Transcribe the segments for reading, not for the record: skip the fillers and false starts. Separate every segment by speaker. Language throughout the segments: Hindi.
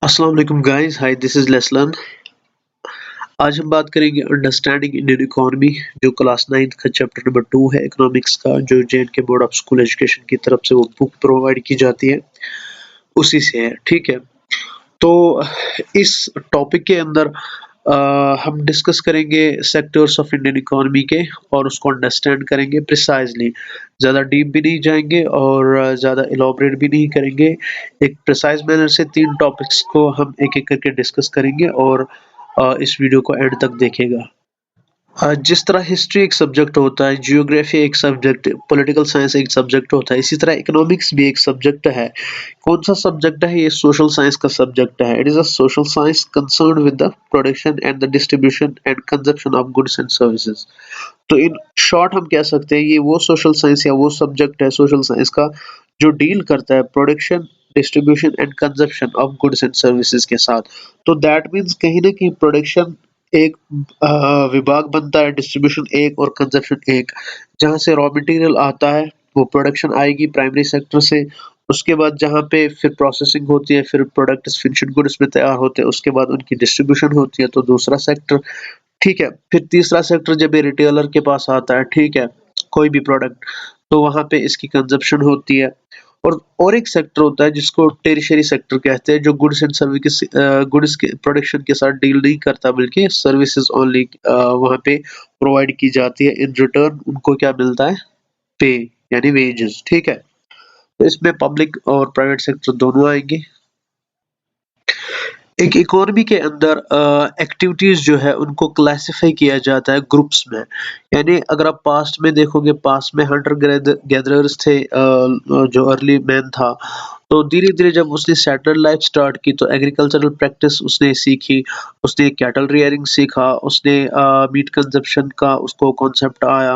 Speaker 1: अस्सलाम वालेकुम गाइस, हाय दिस इज़ लेस्लन। आज हम बात करेंगे अंडरस्टैंडिंग इंडियन इकोनॉमी जो क्लास 9th का चैप्टर नंबर 2 है इकोनॉमिक्स का, जो जे-एंड-के बोर्ड ऑफ स्कूल एजुकेशन की तरफ से वो बुक प्रोवाइड की जाती है, उसी से है, ठीक है। तो इस टॉपिक के अंदर हम डिस्कस करेंगे सेक्टर्स ऑफ इंडियन इकोनॉमी के और उसको अंडरस्टैंड करेंगे प्रिसाइजली। ज़्यादा डीप भी नहीं जाएंगे और ज़्यादा इलॉबरेट भी नहीं करेंगे। एक प्रिसाइज मैनर से 3 टॉपिक्स को हम एक-एक करके डिस्कस करेंगे और इस वीडियो को एंड तक देखेगा। जिस तरह हिस्ट्री एक सब्जेक्ट होता है, जियोग्राफी एक सब्जेक्ट, पॉलिटिकल साइंस एक सब्जेक्ट होता है, इसी तरह इकोनॉमिक्स भी एक सब्जेक्ट है। कौन-सा सब्जेक्ट है? ये सोशल साइंस का सब्जेक्ट है। It is a social science concerned with the production and the distribution and consumption of goods and services. तो इन शॉर्ट हम कह सकते हैं ये वो सोशल साइंस या वो सब्जेक्ट है सोशल साइंस का जो डील करता है production, distribution and consumption of goods and services के साथ। तो दैट मीन्स कहीं न कहीं प्रोडक्शन एक विभाग बनता है, डिस्ट्रीब्यूशन एक और कंजप्शन एक। जहाँ से रॉ मटेरियल आता है, वो प्रोडक्शन आएगी प्राइमरी सेक्टर से, उसके बाद जहाँ पे फिर प्रोसेसिंग होती है, फिर प्रोडक्ट्स फिनिश्ड गुड्स में तैयार होते हैं, उसके बाद उनकी डिस्ट्रीब्यूशन होती है, तो दूसरा सेक्टर, ठीक है। फिर तीसरा सेक्टर जब ये रिटेलर के पास आता है, ठीक है, कोई भी प्रोडक्ट, तो वहाँ पे इसकी कंजप्शन होती है। और एक सेक्टर होता है जिसको टेरिशरी सेक्टर कहते हैं, जो गुड्स एंड सर्विस गुड्स के प्रोडक्शन के साथ डील नहीं करता बल्कि सर्विसेज ओनली वहाँ पे प्रोवाइड की जाती है। इन रिटर्न उनको क्या मिलता है? पे, यानी वेजेस, ठीक है। तो इसमें पब्लिक और प्राइवेट सेक्टर दोनों आएंगे। एक इकोनॉमी के अंदर एक्टिविटीज़ जो है उनको क्लासिफाई किया जाता है ग्रुप्स में। यानी अगर आप पास्ट में देखोगे, पास्ट में हंटर गैदरर्स थे, जो अर्ली मैन था, तो धीरे-धीरे जब उसने सेटल्ड लाइफ स्टार्ट की तो एग्रीकल्चरल प्रैक्टिस उसने सीखी, उसने कैटल रियरिंग सीखा, उसने मीट कंज़म्पशन का उसको कॉन्सेप्ट आया,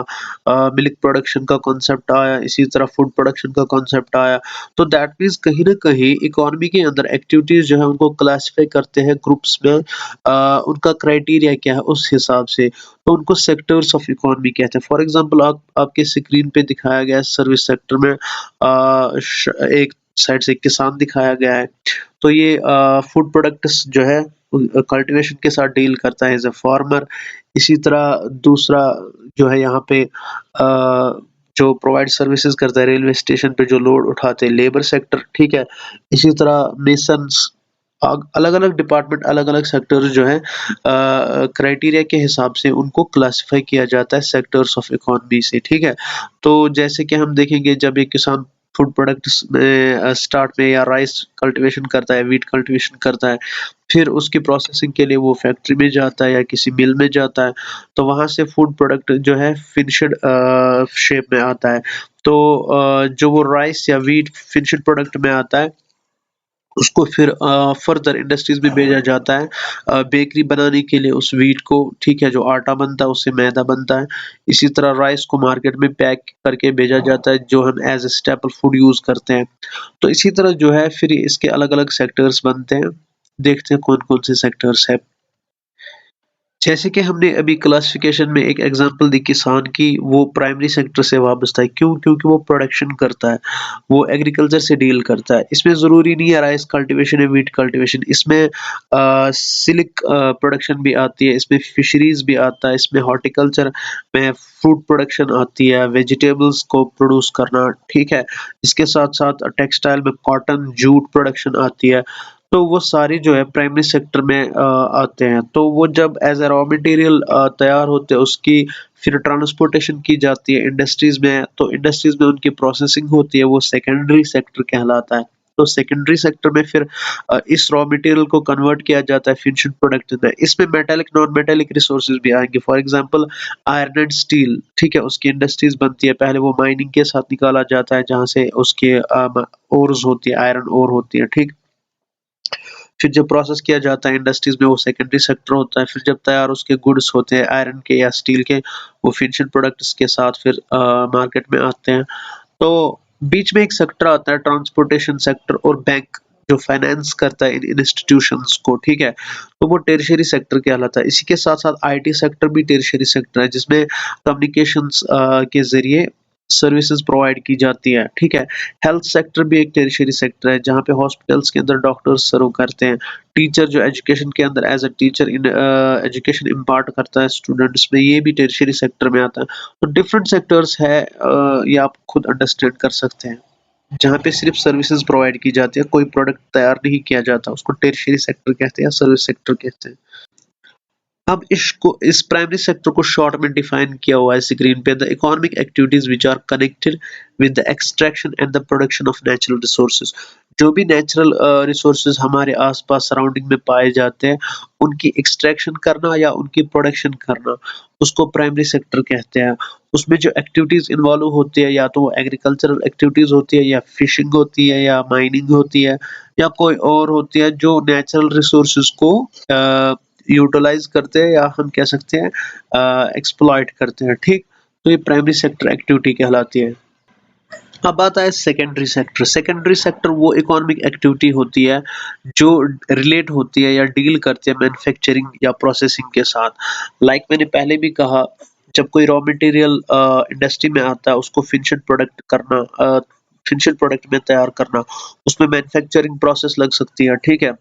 Speaker 1: मिल्क प्रोडक्शन का कॉन्सेप्ट आया, इसी तरह फूड प्रोडक्शन का कॉन्सेप्ट आया। तो दैट मीन्स कहीं न कहीं इकोनॉमी के अंदर एक्टिविटीज़ जो है उनको क्लासिफ़ाई करते हैं ग्रुप्स में, उनका क्राइटेरिया क्या है उस हिसाब से, तो उनको सेक्टर्स ऑफ इकोनॉमी कहते हैं। फॉर एग्ज़ाम्पल आप आपके स्क्रीन पे दिखाया गया है सर्विस सेक्टर में, एक साइड से किसान दिखाया गया है, तो ये फूड प्रोडक्ट्स जो है कल्टीवेशन के साथ डील करता है एज़ अ फार्मर। इसी तरह दूसरा जो है यहाँ पे जो प्रोवाइड सर्विसेज़ करता है रेलवे स्टेशन पे जो लोड उठाते हैं, लेबर सेक्टर, ठीक है। इसी तरह मेसन्स, अलग-अलग डिपार्टमेंट, अलग-अलग सेक्टर्स जो हैं क्राइटेरिया के हिसाब से उनको क्लासिफ़ाई किया जाता है सेक्टर्स ऑफ इकोनॉमी से, ठीक है। तो जैसे कि हम देखेंगे जब एक किसान फूड प्रोडक्ट्स में स्टार्ट में या राइस कल्टीवेशन करता है, व्हीट कल्टीवेशन करता है, फिर उसकी प्रोसेसिंग के लिए वो फैक्ट्री में जाता है या किसी मिल में जाता है, तो वहाँ से फूड प्रोडक्ट जो है फिनिश्ड शेप में आता है। तो जो वो राइस या व्हीट फिनिश्ड प्रोडक्ट में आता है, उसको फिर फर्दर इंडस्ट्रीज़ में भेजा जाता है बेकरी बनाने के लिए उस व्हीट को, ठीक है, जो आटा बनता है उससे मैदा बनता है। इसी तरह राइस को मार्केट में पैक करके भेजा जाता है जो हम as a staple food use करते हैं। तो इसी तरह जो है फिर इसके अलग-अलग सेक्टर्स बनते हैं। देखते हैं कौन-कौन से सेक्टर्स हैं। जैसे कि हमने अभी क्लासिफिकेशन में एक एग्जांपल दी किसान की, वो प्राइमरी सेक्टर से वाबस्ता है। क्यों? क्योंकि वो प्रोडक्शन करता है, वो एग्रीकल्चर से डील करता है। इसमें ज़रूरी नहीं है राइस कल्टीवेशन या व्हीट कल्टीवेशन, इसमें सिल्क प्रोडक्शन भी आती है, इसमें फिशरीज़ भी आता है, इसमें हॉर्टिकल्चर में फ्रूट प्रोडक्शन आती है, वेजिटेबल्स को प्रोड्यूस करना, ठीक है। इसके साथ-साथ टेक्सटाइल में कॉटन, जूट प्रोडक्शन आती है। तो वो सारे जो है प्राइमरी सेक्टर में आते हैं। तो वो जब एज़ अ रॉ मटेरियल तैयार होते हैं, उसकी फिर ट्रांसपोर्टेशन की जाती है इंडस्ट्रीज़ में, तो इंडस्ट्रीज़ में उनकी प्रोसेसिंग होती है, वो सेकेंडरी सेक्टर कहलाता है। तो सेकेंडरी सेक्टर में फिर इस रॉ मटेरियल को कन्वर्ट किया जाता है फिनिश्ड प्रोडक्ट में। इसमें मेटालिक, नॉन मेटालिक रिसोर्सेज़ भी आएँगे। For example iron and steel, ठीक है, उसकी इंडस्ट्रीज़ बनती है। पहले वो माइनिंग के साथ निकाला जाता है जहाँ से उसके ओर्स होती है, आयरन ओर होती है, ठीक। फिर जब प्रोसेस किया जाता है इंडस्ट्रीज़ में, वो सेकेंडरी सेक्टर होता है। फिर जब तैयार उसके गुड्स होते हैं आयरन के या स्टील के, वो फिनिश्ड प्रोडक्ट्स के साथ फिर मार्केट में आते हैं। तो बीच में एक सेक्टर आता है ट्रांसपोर्टेशन सेक्टर और बैंक, जो फाइनेंस करता है इन इंस्टीट्यूशंस को, ठीक है। तो वो टெர்शरी सेक्टर कहलाता है। इसी के साथ-साथ आईटी सेक्टर भी टெர்शरी सेक्टर है जिसमें कम्युनिकेशंस के ज़रिए सर्विसेज प्रोवाइड की जाती है, ठीक है। हेल्थ सेक्टर भी एक टेरिशरी सेक्टर है जहाँ पे हॉस्पिटल्स के अंदर डॉक्टर्स सर्व करते हैं। टीचर जो एजुकेशन के अंदर as a teacher in education impart करता है स्टूडेंट्स में, ये भी टेरिशरी सेक्टर में आता है। तो डिफरेंट सेक्टर्स है, ये आप खुद अंडरस्टैंड कर सकते हैं। जहाँ पे सिर्फ सर्विसेज प्रोवाइड की जाती है, कोई प्रोडक्ट तैयार नहीं किया जाता, उसको टेरिशरी सेक्टर कहते हैं या सर्विस सेक्टर कहते हैं। अब इसको इस प्राइमरी सेक्टर को शॉर्ट में डिफाइन किया हुआ है स्क्रीन पे, the economic activities which are connected with the extraction and the production of natural resources. जो भी नेचुरल रिसोर्सेज हमारे आसपास सराउंडिंग में पाए जाते हैं, उनकी एक्सट्रैक्शन करना या उनकी प्रोडक्शन करना, उसको प्राइमरी सेक्टर कहते हैं। उसमें जो एक्टिविटीज इन्वॉल्व होती है, या तो वो एग्रीकल्चरल एक्टिविटीज होती है, या फिशिंग होती है, या माइनिंग होती है, या कोई और होती है जो नेचुरल रिसोर्सेज को यूटिलाइज करते हैं, या हम कह सकते हैं एक्सप्लॉइट करते हैं, ठीक। तो ये प्राइमरी सेक्टर एक्टिविटी कहलाती है। अब आता है सेकेंडरी सेक्टर। सेकेंडरी सेक्टर वो इकोनॉमिक एक्टिविटी होती है जो रिलेट होती है या डील करती है मैन्युफैक्चरिंग या प्रोसेसिंग के साथ। लाइक मैंने पहले भी कहा, जब कोई रॉ मटेरियल इंडस्ट्री में आता है, उसको फिनिश्ड प्रोडक्ट करना, फिनिश्ड प्रोडक्ट में तैयार करना, उसमें मैन्युफैक्चरिंग प्रोसेस लग सकती है, ठीक है।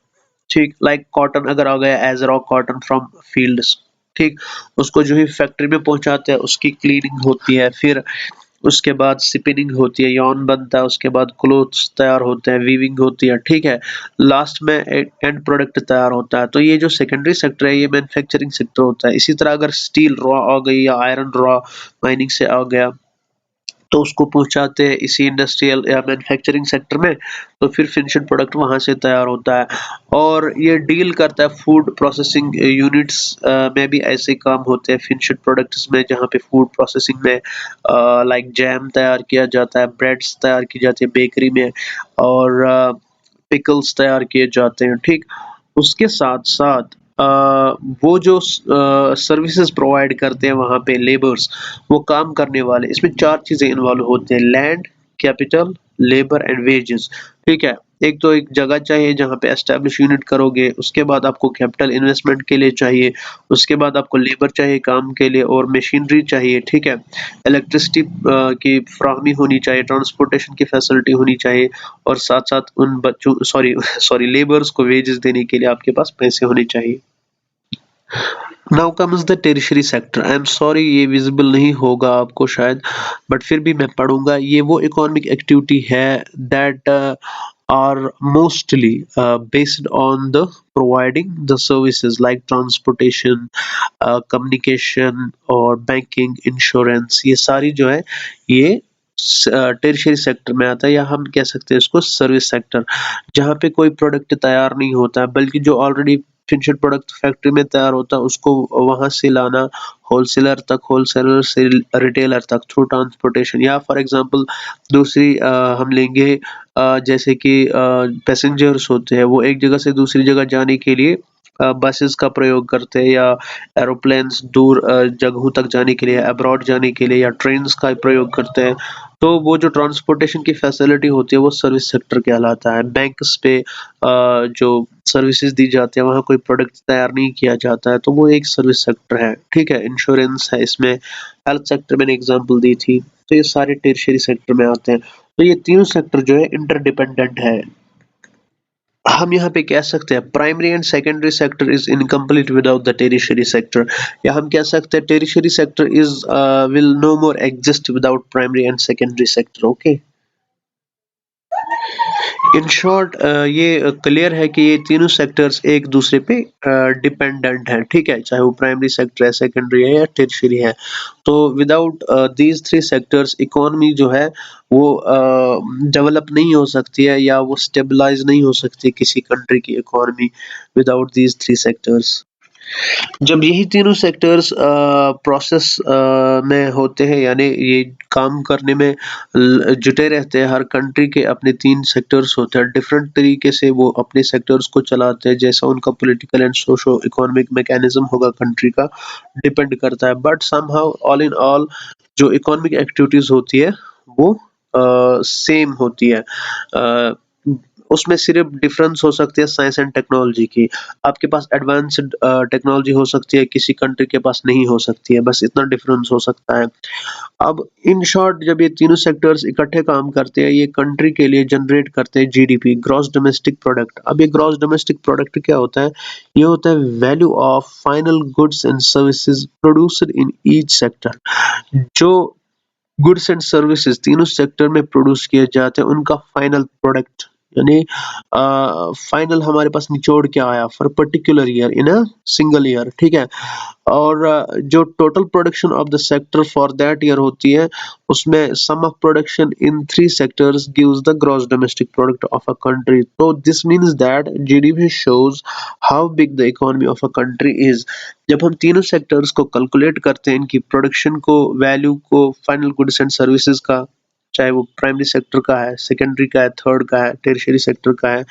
Speaker 1: ठीक, लाइक कॉटन अगर आ गया as raw cotton from fields, ठीक, उसको जो है फैक्ट्री में पहुंचाते हैं, उसकी क्लीनिंग होती है, फिर उसके बाद स्पिनिंग होती है, यॉर्न बनता है, उसके बाद क्लोथ्स तैयार होते हैं, वीविंग होती है, ठीक है। लास्ट में एंड प्रोडक्ट तैयार होता है। तो ये जो सेकेंडरी सेक्टर है, ये मैन्युफैक्चरिंग सेक्टर होता है। इसी तरह अगर स्टील रॉ आ गई या आयरन रॉ माइनिंग से आ गया, तो उसको पहुंचाते हैं इसी इंडस्ट्रियल या मैन्युफैक्चरिंग सेक्टर में, तो फिर फिनिश्ड प्रोडक्ट वहां से तैयार होता है। और ये डील करता है फूड प्रोसेसिंग यूनिट्स में भी ऐसे काम होते हैं फिनिश्ड प्रोडक्ट्स में, जहाँ पे फूड प्रोसेसिंग में लाइक जैम तैयार किया जाता है, ब्रेड्स तैयार की जाती है बेकरी में, और पिकल्स तैयार किए जाते हैं, ठीक। उसके साथ साथ वो जो सर्विसेज प्रोवाइड करते हैं वहाँ पे लेबर्स, वो काम करने वाले, इसमें चार चीजें इन्वॉल्व होते हैं: land, capital, labour and wages, ठीक है। एक तो एक जगह चाहिए जहाँ पे एस्टेब्लिश यूनिट करोगे, उसके बाद आपको कैपिटल इन्वेस्टमेंट के लिए चाहिए, उसके बाद आपको लेबर चाहिए काम के लिए, और मशीनरी चाहिए, ठीक है। इलेक्ट्रिसिटी की फ्राहमी होनी चाहिए, ट्रांसपोर्टेशन की फैसिलिटी होनी चाहिए, और साथ साथ उन बच्चों सॉरी सॉरी लेबर्स को वेजेस देने के लिए आपके पास पैसे होने चाहिए। Now comes the tertiary sector. I am sorry, ये विजिबल नहीं होगा आपको शायद, बट फिर भी मैं पढ़ूंगा। ये वो इकोनॉमिक एक्टिविटी है that are mostly based on the providing the services like transportation, communication और बैंकिंग, इंश्योरेंस। ये सारी जो है ये टेरिशरी सेक्टर में आता है, या हम कह सकते हैं इसको सर्विस सेक्टर, जहाँ पे कोई प्रोडक्ट तैयार नहीं होता है, बल्कि जो ऑलरेडी फिनिश्ड प्रोडक्ट फैक्ट्री में तैयार होता है, उसको वहां से लाना होलसेलर तक, होलसेलर से रिटेलर तक थ्रू ट्रांसपोर्टेशन। या फॉर एग्जांपल दूसरी हम लेंगे, जैसे कि पैसेंजर्स होते हैं, वो एक जगह से दूसरी जगह जाने के लिए बसेस का प्रयोग करते हैं, या एरोप्लेन्स दूर जगहों तक जाने के लिए, अब्रॉड जाने के लिए, या ट्रेन्स का प्रयोग करते हैं। तो वो जो ट्रांसपोर्टेशन की फैसिलिटी होती है, वो सर्विस सेक्टर कहलाता है। बैंक्स पे जो सर्विसेज दी जाती है, वहाँ कोई प्रोडक्ट तैयार नहीं किया जाता है, तो वो एक सर्विस सेक्टर है, ठीक है। इंश्योरेंस है इसमें, हेल्थ सेक्टर मैंने एग्जांपल दी थी। तो ये सारे टेरिशरी सेक्टर में आते हैं। तो ये तीनों सेक्टर जो है इंटरडिपेंडेंट है। हम यहाँ पे कह सकते हैं primary and secondary sector is incomplete without the tertiary sector, या हम कह सकते हैं tertiary sector is will no more exist without primary and secondary sector. Okay, in short ये क्लियर है कि ये तीनों सेक्टर्स एक दूसरे पे डिपेंडेंट हैं, ठीक है, चाहे वो प्राइमरी सेक्टर है, सेकेंडरी है, या टर्शियरी है। तो without these three sectors economy जो है वो डेवलप नहीं हो सकती है, या वो स्टेबलाइज नहीं हो सकती किसी कंट्री की economy without these three sectors. जब यही तीनों सेक्टर्स प्रोसेस में होते हैं, यानी ये काम करने में जुटे रहते हैं, हर कंट्री के अपने 3 सेक्टर्स होते हैं, डिफरेंट तरीके से वो अपने सेक्टर्स को चलाते हैं, जैसा उनका political and socio economic mechanism होगा कंट्री का, डिपेंड करता है। But somehow all in all जो इकोनॉमिक एक्टिविटीज होती है वो सेम होती है। उसमें सिर्फ डिफरेंस हो सकती है साइंस एंड टेक्नोलॉजी की। आपके पास एडवांस्ड टेक्नोलॉजी हो सकती है, किसी कंट्री के पास नहीं हो सकती है, बस इतना डिफरेंस हो सकता है। अब इन शॉर्ट जब ये तीनों सेक्टर्स इकट्ठे काम करते हैं, ये कंट्री के लिए जनरेट करते हैं जीडीपी, ग्रॉस डोमेस्टिक प्रोडक्ट। अब ये ग्रॉस डोमेस्टिक प्रोडक्ट क्या होता है? ये होता है value of final goods and services produced in each sector. जो गुड्स एंड सर्विसेज तीनों सेक्टर में प्रोड्यूस किए जाते हैं, उनका फाइनल प्रोडक्ट, यानी फाइनल हमारे पास निचोड़ क्या आया for particular year in a single year, ठीक है। और जो total production of the sector for that year होती है, उसमें sum of production in three sectors gives the gross domestic product of a country. तो this means that GDP shows how big the economy of a country is. जब हम तीनों सेक्टर्स को कैलकुलेट करते हैं, इनकी प्रोडक्शन को, वैल्यू को, फाइनल गुड्स एंड सर्विसेज का, चाहे वो प्राइमरी सेक्टर का है, सेकेंडरी का है, थर्ड का है, टेरिशरी सेक्टर का है,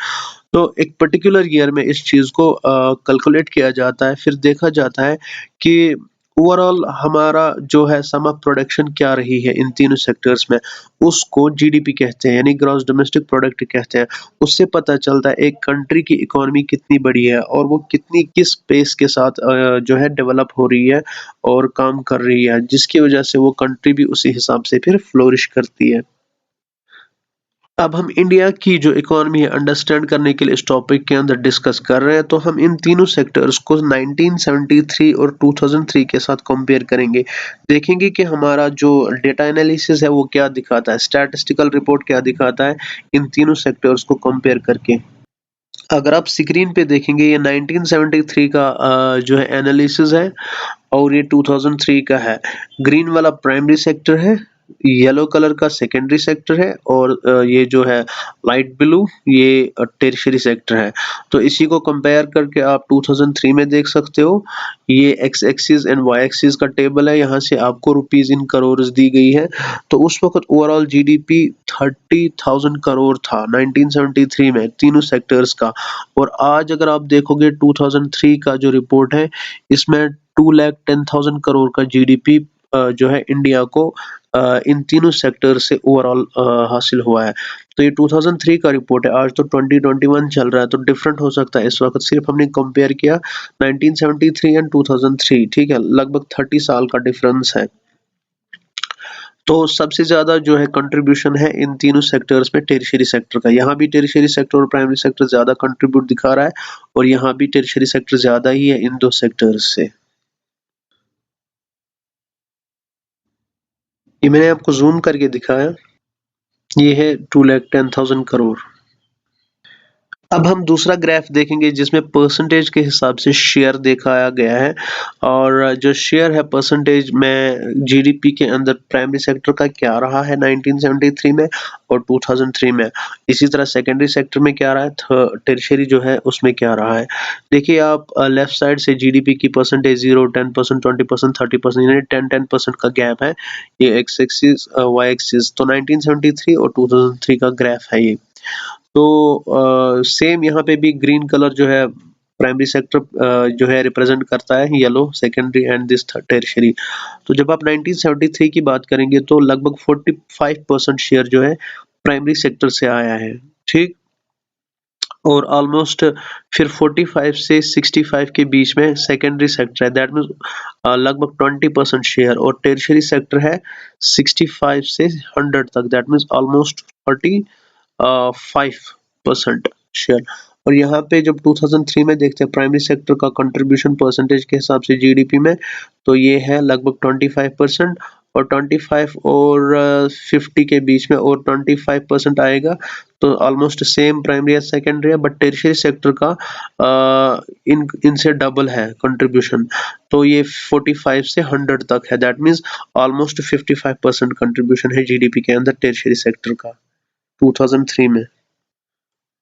Speaker 1: तो एक पर्टिकुलर ईयर में इस चीज को कैलकुलेट किया जाता है। फिर देखा जाता है कि ओवरऑल हमारा जो है सम ऑफ प्रोडक्शन क्या रही है इन तीनों सेक्टर्स में, उसको जीडीपी कहते हैं, यानी ग्रॉस डोमेस्टिक प्रोडक्ट कहते हैं। उससे पता चलता है एक कंट्री की इकोनॉमी कितनी बड़ी है और वो कितनी किस पेस के साथ जो है डेवलप हो रही है और काम कर रही है, जिसकी वजह से वो कंट्री भी उसी हिसाब से फिर फ्लोरिश करती है। अब हम इंडिया की जो इकोनॉमी है अंडरस्टैंड करने के लिए इस टॉपिक के अंदर डिस्कस कर रहे हैं, तो हम इन तीनों सेक्टर्स को 1973 और 2003 के साथ कंपेयर करेंगे। देखेंगे कि हमारा जो डेटा एनालिसिस है वो क्या दिखाता है, स्टैटिस्टिकल रिपोर्ट क्या दिखाता है इन तीनों सेक्टर्स को कंपेयर करके। अगर आप स्क्रीन पे देखेंगे, ये 1973 का जो है एनालिसिस है और ये 2003 का है। ग्रीन वाला प्राइमरी सेक्टर है, येलो कलर का सेकेंडरी सेक्टर है, और ये जो है लाइट ब्लू, ये टेरिशरी सेक्टर है। तो इसी को कंपेयर करके आप 2003 में देख सकते हो। ये x axis and y axis का टेबल है, यहाँ से आपको रुपीज इन करोड़ दी गई है। तो उस वक्त ओवरऑल जीडीपी 30,000 करोड़ था 1973 में तीनों सेक्टर्स का। और आज अगर आप देखोगे 2003 का जो रिपोर्ट है, इसमें 2,10,000 करोड़ का जीडीपी जो है इंडिया को इन तीनों सेक्टर से ओवरऑल हासिल हुआ है। तो ये 2003 का रिपोर्ट है, आज तो 2021 चल रहा है, तो डिफरेंट हो सकता है। इस वक्त सिर्फ हमने कंपेयर किया 1973 एंड 2003, ठीक है, लगभग 30 साल का डिफरेंस है। तो सबसे ज्यादा जो है कंट्रीब्यूशन है इन तीनों सेक्टर्स में टेरिशरी सेक्टर का। यहाँ भी टेरिशरी सेक्टर और प्राइमरी सेक्टर ज्यादा कंट्रीब्यूट दिखा रहा है, और यहाँ भी टेरिशरी सेक्टर ज्यादा ही है इन दो सेक्टर्स से। ये मैंने आपको जूम करके दिखाया, ये है 2,10,000 करोड़। अब हम दूसरा ग्राफ देखेंगे जिसमें परसेंटेज के हिसाब से शेयर दिखाया गया है, और जो शेयर है परसेंटेज में जीडीपी के अंदर प्राइमरी सेक्टर का क्या रहा है 1973 में और 2003 में। इसी तरह सेकेंडरी सेक्टर में क्या रहा है, टेरिशरी जो है उसमें क्या रहा है। देखिए आप लेफ्ट साइड से जीडीपी की परसेंटेज 0, 10%, 20%, 30%, यानी 10% का गैप है। ये एक्स एक्सिस वाई एक्सिस, तो 1973 और 2003 का ग्राफ है ये। तो सेम यहाँ पे भी ग्रीन कलर जो है प्राइमरी सेक्टर जो है रिप्रेजेंट करता है, yellow secondary and this tertiary. तो जब आप 1973 की बात करेंगे तो लगभग 45% शेयर जो है प्राइमरी सेक्टर से आया है, ठीक। और ऑलमोस्ट फिर 45 से 65 के बीच में सेकेंडरी सेक्टर है, दैट मीन्स लगभग 20% शेयर, और टेरिशरी सेक्टर है 65 से 100 तक, दैट मीन्स ऑलमोस्ट 5% शेयर। और यहाँ पे जब 2003 में देखते हैं प्राइमरी सेक्टर का कंट्रीब्यूशन परसेंटेज के हिसाब से जीडीपी में, तो ये है लगभग 25%, और 25 और 50 के बीच में और 25% आएगा, तो ऑलमोस्ट सेम प्राइमरी या सेकेंडरी है। बट टेरिशरी सेक्टर का इनसे डबल है कंट्रीब्यूशन, तो ये 45 से 100 तक है, दैट मीन्स ऑलमोस्ट 55% कंट्रीब्यूशन है जीडीपी के अंदर टेरिशरी सेक्टर का 2003 में।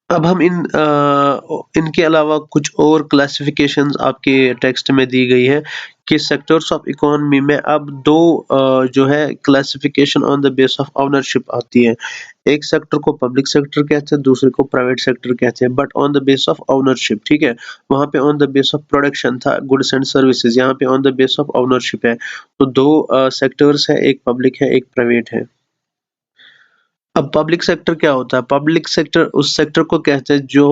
Speaker 1: अब हम इनके अलावा कुछ और क्लासिफिकेशंस आपके टेक्स्ट में दी गई है कि सेक्टर्स ऑफ इकोनॉमी में अब दो जो है classification on the base of ownership आती है। एक सेक्टर को पब्लिक सेक्टर कहते हैं, दूसरे को प्राइवेट सेक्टर कहते हैं, but on the base of ownership, ठीक है। वहाँ पे on the base of production था, गुड्स एंड सर्विसेज, यहाँ पे on the base of ownership है। तो दो सेक्टर्स है, एक पब्लिक है एक प्राइवेट है। अब पब्लिक सेक्टर क्या होता है? पब्लिक सेक्टर उस सेक्टर को कहते हैं जो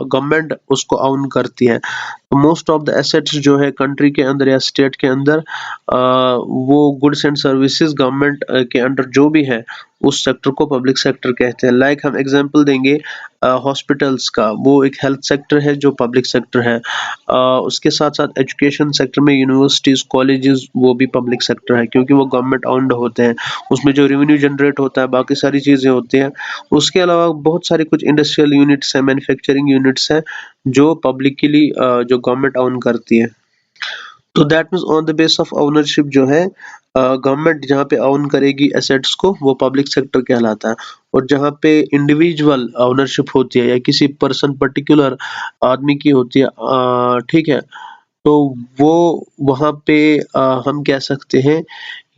Speaker 1: गवर्नमेंट उसको ऑन करती है। मोस्ट ऑफ द एसेट्स जो है कंट्री के अंदर या स्टेट के अंदर वो गुड्स एंड सर्विसेज गवर्नमेंट के अंडर जो भी है उस सेक्टर को पब्लिक सेक्टर कहते हैं। लाइक हम एग्जांपल देंगे हॉस्पिटल्स का, वो एक हेल्थ सेक्टर है जो पब्लिक सेक्टर है। उसके साथ साथ एजुकेशन सेक्टर में यूनिवर्सिटीज कॉलेजेस वो भी पब्लिक सेक्टर है क्योंकि वो गवर्नमेंट ओन्ड होते हैं। उसमें जो रेवेन्यू जनरेट होता है बाकी सारी चीज़ें होती हैं। उसके अलावा बहुत सारे कुछ इंडस्ट्रियल यूनिट्स हैं, मैन्युफैक्चरिंग यूनिट्स हैं जो पब्लिकली जो गवर्नमेंट ओन करती है। तो that means on the base of ownership जो है गवर्नमेंट जहाँ पे ओन करेगी एसेट्स को वो पब्लिक सेक्टर कहलाता है। और जहाँ पे इंडिविजुअल ओनरशिप होती है या किसी पर्सन पर्टिकुलर आदमी की होती है, ठीक है, तो वो वहाँ पे हम कह सकते हैं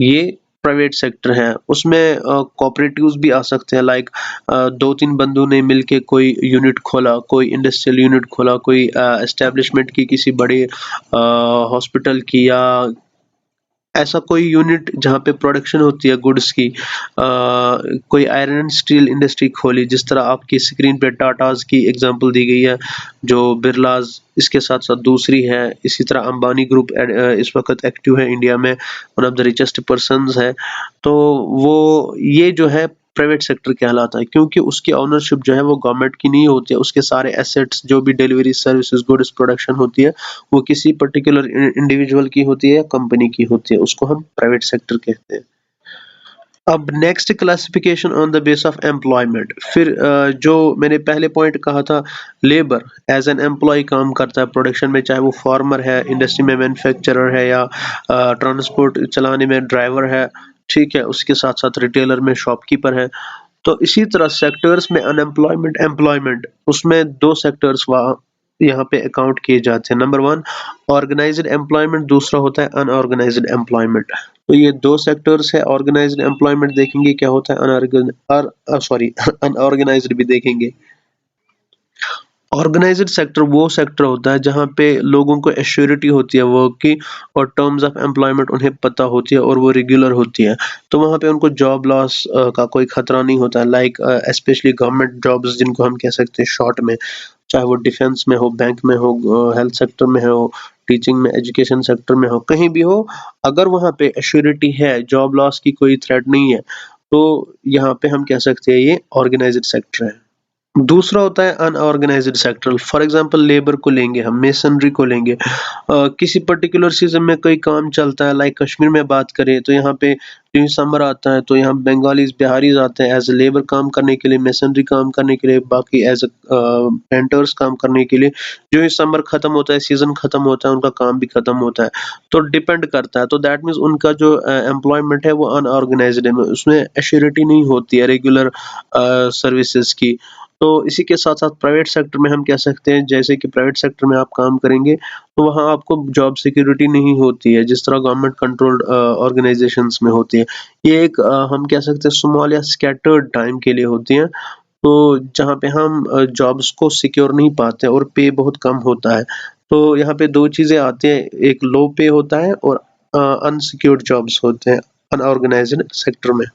Speaker 1: ये प्राइवेट सेक्टर है। उसमें कोऑपरेटिव्स भी आ सकते हैं। लाइक 2-3 बंदों ने मिलके कोई यूनिट खोला, कोई इंडस्ट्रियल यूनिट खोला, कोई एस्टेब्लिशमेंट की किसी बड़े हॉस्पिटल की या ऐसा कोई यूनिट जहाँ पे प्रोडक्शन होती है गुड्स की, कोई आयरन एंड स्टील इंडस्ट्री खोली जिस तरह आपकी स्क्रीन पे टाटाज की एग्जांपल दी गई है, जो बिरलाज, इसके साथ साथ दूसरी है। इसी तरह अंबानी ग्रुप इस वक्त एक्टिव है इंडिया में, one of the richest persons है। तो वो ये जो है प्राइवेट सेक्टर कहलाता है क्योंकि उसकी ओनरशिप जो है वो गवर्नमेंट की नहीं होती है। उसके सारे एसेट्स जो भी डिलीवरी सर्विसेज गुड्स प्रोडक्शन होती है वो किसी पर्टिकुलर इंडिविजुअल की होती है या कंपनी की होती है, उसको हम प्राइवेट सेक्टर कहते हैं। अब next classification on the base of employment. फिर जो मैंने पहले पॉइंट कहा था, लेबर एज एन एम्प्लॉय काम करता है प्रोडक्शन में, चाहे वो फार्मर है, इंडस्ट्री में मैन्युफैक्चरर है या ट्रांसपोर्ट चलाने में ड्राइवर है, ठीक है, उसके साथ साथ रिटेलर में शॉपकीपर है। तो इसी तरह सेक्टर्स में अनएम्प्लॉयमेंट एम्प्लॉयमेंट उसमें दो सेक्टर्स वहाँ यहाँ पे अकाउंट किए जाते हैं। नंबर वन ऑर्गेनाइज्ड एम्प्लॉयमेंट, दूसरा होता है अनऑर्गेनाइज्ड एम्प्लॉयमेंट। तो ये दो सेक्टर्स है। ऑर्गेनाइज्ड एम्प्लॉयमेंट देखेंगे क्या होता है, अनऑर्गेनाइज्ड भी देखेंगे। ऑर्गेनाइज्ड सेक्टर वो सेक्टर होता है जहाँ पे लोगों को एश्योरिटी होती है वर्क की और टर्म्स ऑफ एम्प्लॉयमेंट उन्हें पता होती है और वो रेगुलर होती है। तो वहाँ पे उनको जॉब लॉस का कोई खतरा नहीं होता है। लाइक स्पेशली गवर्नमेंट जॉब्स जिनको हम कह सकते हैं शॉर्ट में, चाहे वो डिफेंस में हो, बैंक में हो, हेल्थ सेक्टर में हो, टीचिंग में, एजुकेशन सेक्टर में हो, कहीं भी हो, अगर वहाँ पे एश्योरिटी है, जॉब लॉस की कोई थ्रेट नहीं है, तो यहाँ पे हम कह सकते हैं ये ऑर्गेनाइज्ड सेक्टर है। दूसरा होता है unorganised sector. For example labour को लेंगे हम, मेसनरी को लेंगे। किसी पर्टिकुलर सीजन में कोई काम चलता है, लाइक कश्मीर में बात करें तो यहाँ पे जो समर आता है तो यहाँ बंगालीज बिहारीज आते हैं एज ए लेबर काम करने के लिए, मेसनरी काम करने के लिए, बाकी एज ए पेंटर्स काम करने के लिए। जो ही समर खत्म होता है, सीजन खत्म होता है, उनका काम भी खत्म होता है। तो डिपेंड करता है। तो दैट मीन्स उनका जो एम्प्लॉयमेंट है वो अनऑर्गेनाइज्ड है, उसमें एश्योरिटी नहीं होती है रेगुलर सर्विसेज की। तो इसी के साथ-साथ प्राइवेट सेक्टर में हम कह सकते हैं, जैसे कि प्राइवेट सेक्टर में आप काम करेंगे, तो वहाँ आपको जॉब सिक्योरिटी नहीं होती है, जिस तरह गवर्नमेंट कंट्रोल्ड ऑर्गनाइजेशंस में होती है। ये एक हम कह सकते हैं स्मॉल या स्कैटर्ड टाइम के लिए होती हैं, तो जहाँ पे हम जॉब्स को सिक्योर नहीं पाते और पे बहुत कम होता है। तो यहाँ पे 2 चीज़ें आती हैं, एक लो पे होता है और अनसिक्योर्ड जॉब्स होते हैं अनऑर्गनाइज्ड सेक्टर में।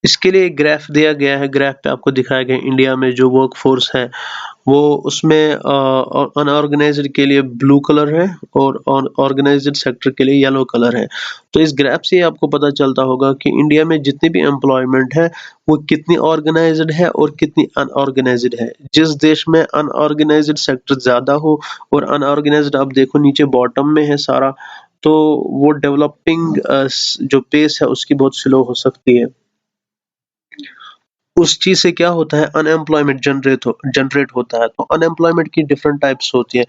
Speaker 1: इसके लिए एक ग्राफ दिया गया है। ग्राफ पे आपको दिखाया गया है इंडिया में जो वर्क फोर्स है वो उसमें अनऑर्गेनाइज्ड के लिए ब्लू कलर है और ऑर्गेनाइज्ड सेक्टर के लिए येलो कलर है। तो इस ग्राफ से आपको पता चलता होगा कि इंडिया में जितनी भी एम्प्लॉयमेंट है वो कितनी ऑर्गेनाइज्ड है और कितनी अनऑर्गेनाइज्ड है। जिस देश में अनऑर्गेनाइज्ड सेक्टर ज्यादा हो और अनऑर्गेनाइज्ड आप देखो नीचे बॉटम में है सारा, तो वो डेवलपिंग जो पेस है उसकी बहुत स्लो हो सकती है। उस चीज़ से क्या होता है, अनएम्प्लॉयमेंट जनरेट होता है। तो अनएम्प्लॉयमेंट की डिफरेंट टाइप्स होती है।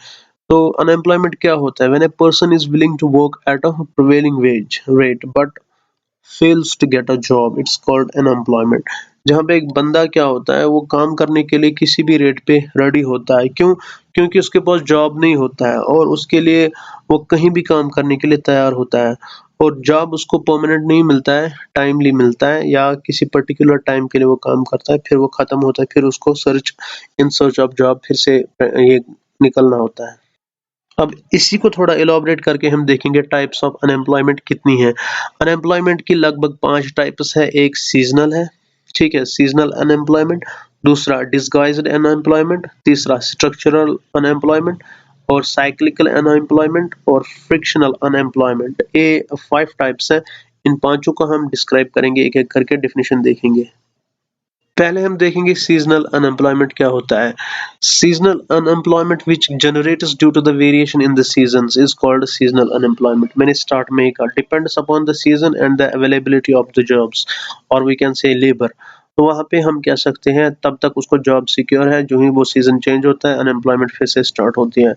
Speaker 1: तो अनएम्प्लॉयमेंट क्या होता है, when a person is willing to work at a prevailing wage rate but fails to get a job, it's called unemployment. जहाँ पे एक बंदा क्या होता है, वो काम करने के लिए किसी भी रेट पे रेडी होता है। क्यों? क्योंकि उसके पास जॉब नहीं होता है और उसके लिए वो कहीं भी काम करने के लिए तैयार होता है। और जॉब उसको परमानेंट नहीं मिलता है, टाइमली मिलता है या किसी पर्टिकुलर टाइम के लिए वो काम करता है, फिर वो खत्म होता है, फिर उसको इन सर्च ऑफ जॉब फिर से ये निकलना होता है। अब इसी को थोड़ा इलॉबरेट करके हम देखेंगे टाइप्स ऑफ अनएम्प्लॉयमेंट कितनी है। अनएम्प्लॉयमेंट की लगभग 5 टाइप्स है। एक सीजनल है, ठीक है, सीजनल अनएम्प्लॉयमेंट, दूसरा डिसगाइज्ड अनएम्प्लॉयमेंट, तीसरा स्ट्रक्चरल अनएम्प्लॉयमेंट और साइक्लिकल अनएम्प्लॉयमेंट और फ्रिक्शनल अनएम्प्लॉयमेंट। ये 5 टाइप्स हैं। इन पांचों को हम डिस्क्राइब करेंगे, एक एक करके डेफिनेशन देखेंगे। पहले हम देखेंगे सीजनल अनएम्प्लॉयमेंट क्या होता है। Seasonal unemployment which generates due to the variation in the seasons is called seasonal unemployment. मैंने स्टार्ट में ही कहा, depends upon the season and the availability of the jobs और वी कैन से लेबर। तो वहाँ पे हम कह सकते हैं तब तक उसको जॉब सिक्योर है, जो ही वो सीजन चेंज होता है अनएम्प्लॉयमेंट फिर से स्टार्ट होती है।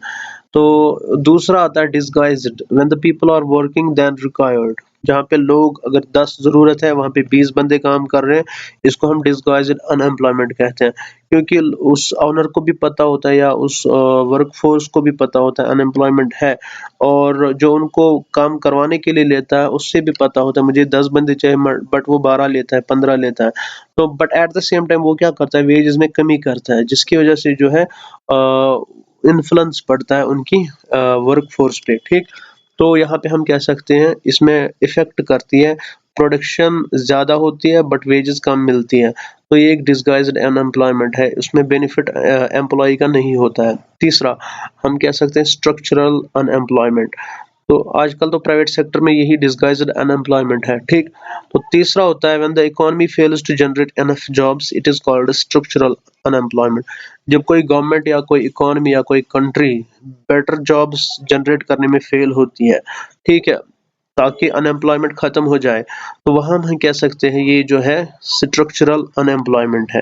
Speaker 1: तो दूसरा आता है disguised, when the people are working then required. जहाँ पे लोग अगर 10 ज़रूरत है वहाँ पे 20 बंदे काम कर रहे हैं, इसको हम डिसगाइज्ड अनएम्प्लॉयमेंट कहते हैं। क्योंकि उस ओनर को भी पता होता है या उस वर्कफोर्स को भी पता होता है अनएम्प्लॉयमेंट है, और जो उनको काम करवाने के लिए लेता है उससे भी पता होता है मुझे 10 बंदे चाहिए, बट वो 12 लेता है, 15 लेता है। तो but at the same time वो क्या करता है, वेजेस में कमी करता है, जिसकी वजह से जो है इन्फ्लुएंस पड़ता है उनकी वर्कफोर्स पे। ठीक, तो यहाँ पे हम कह सकते हैं इसमें इफेक्ट करती है, प्रोडक्शन ज़्यादा होती है बट वेजेस कम मिलती है। तो ये एक डिसगाइज्ड अनएम्प्लॉयमेंट है, इसमें बेनिफिट एम्प्लॉय का नहीं होता है। तीसरा हम कह सकते हैं स्ट्रक्चरल अनएम्प्लॉयमेंट। तो आजकल तो प्राइवेट सेक्टर में यही डिसगाइज्ड अनएम्प्लॉयमेंट है। ठीक, तो तीसरा होता है when the economy fails to generate enough jobs it is called structural unemployment. जब कोई गवर्नमेंट या कोई इकोनॉमी या कोई कंट्री बेटर जॉब्स जनरेट करने में फेल होती है, ठीक है, ताकि अनएम्प्लॉयमेंट खत्म हो जाए, तो वहां हम कह सकते हैं ये जो है स्ट्रक्चरल अनएम्प्लॉयमेंट है।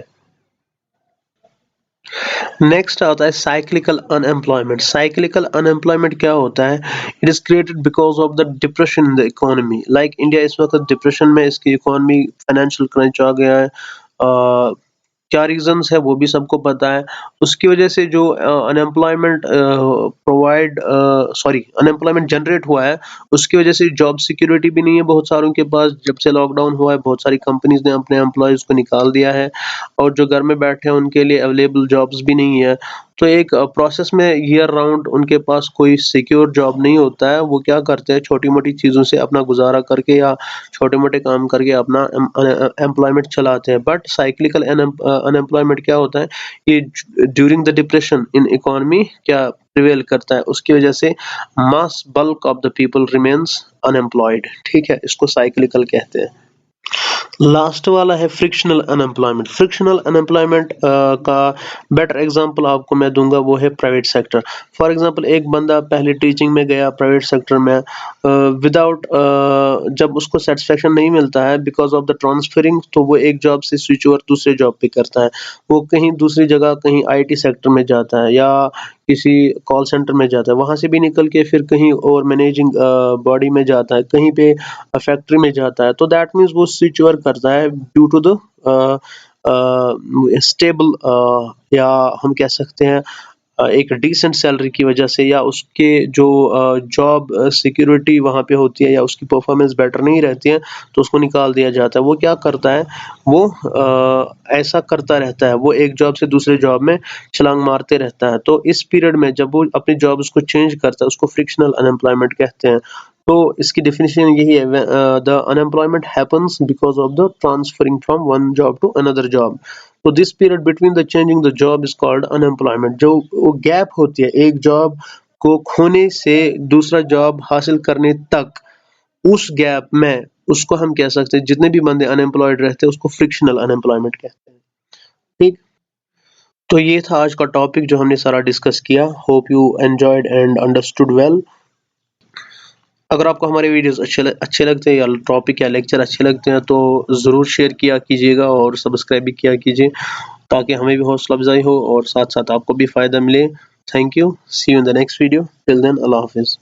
Speaker 1: नेक्स्ट आता है साइक्लिकल अनएम्प्लॉयमेंट। साइक्लिकल अनएम्प्लॉयमेंट क्या होता है, it is created because of the depression in the economy. Like India इस वक्त डिप्रेशन में, इसकी इकोनॉमी फाइनेंशियल क्रंच आ गया है। क्या रीजंस है वो भी सबको पता है। उसकी वजह से जो अनएम्प्लॉयमेंट जनरेट हुआ है, उसकी वजह से जॉब सिक्योरिटी भी नहीं है बहुत सारों के पास। जब से लॉकडाउन हुआ है बहुत सारी कंपनीज ने अपने एम्प्लॉयज को निकाल दिया है, और जो घर में बैठे हैं उनके लिए अवेलेबल जॉब्स भी नहीं है। तो एक प्रोसेस में ईयर राउंड उनके पास कोई सिक्योर जॉब नहीं होता है। वो क्या करते हैं, छोटी मोटी चीज़ों से अपना गुजारा करके या छोटे मोटे काम करके अपना एम्प्लॉयमेंट चलाते हैं। बट साइक्लिकल अनएम्प्लॉयमेंट क्या होता है, ये during the depression in economy क्या प्रिवेल करता है, उसकी वजह से mass bulk of the people remains unemployed. ठीक है, इसको साइक्लिकल कहते हैं। लास्ट वाला है फ्रिक्शनल अनएम्प्लॉयमेंट। फ्रिक्शनल अनएम्प्लॉयमेंट का बेटर एग्जांपल आपको मैं दूंगा, वो है प्राइवेट सेक्टर। फॉर एग्जांपल एक बंदा पहले टीचिंग में गया प्राइवेट सेक्टर में, विदाउट जब उसको सेटिस्फेक्शन नहीं मिलता है बिकॉज ऑफ द ट्रांसफरिंग, तो वो एक जॉब से स्विच ओवर दूसरे जॉब पे करता है। वो कहीं दूसरी जगह, कहीं आईटी सेक्टर में जाता है या किसी कॉल सेंटर में जाता है, वहां से भी निकल के फिर कहीं और मैनेजिंग बॉडी में जाता है, कहीं पे फैक्ट्री में जाता है। तो दैट मीन्स वो स्विच ओवर करता है ड्यू टू द स्टेबल, या हम कह सकते हैं एक डिसेंट सैलरी की वजह से, या उसके जो जॉब सिक्योरिटी वहाँ पे होती है या उसकी परफॉर्मेंस बेटर नहीं रहती है, तो उसको निकाल दिया जाता है। वो क्या करता है, वो ऐसा करता रहता है, वो एक जॉब से दूसरे जॉब में छलांग मारते रहता है। तो इस पीरियड में जब वो अपनी जॉब उसको चेंज करता है, उसको फ्रिक्शनल अनएम्प्लॉयमेंट कहते हैं। तो इसकी डेफिनेशन यही है, the unemployment happens because of the transferring from one job to another job. तो this period between the changing the job is called unemployment. जो वो गैप होती है एक जॉब को खोने से दूसरा जॉब हासिल करने तक, उस गैप में उसको हम कह सकते हैं, जितने भी बंदे अनएम्प्लॉयड रहते हैं उसको फ्रिक्शनल अनएम्प्लॉयमेंट कहते हैं। ठीक, तो ये था आज का टॉपिक जो हमने सारा डिस्कस किया। Hope you enjoyed and understood well. अगर आपको हमारे वीडियोस अच्छे लगते हैं या टॉपिक या लेक्चर अच्छे लगते हैं, तो ज़रूर शेयर किया कीजिएगा और सब्सक्राइब भी किया कीजिए, ताकि हमें भी हौसला अफजाई हो और साथ साथ आपको भी फ़ायदा मिले। Thank you, see you in the next video, till then अल्लाह हाफिज़।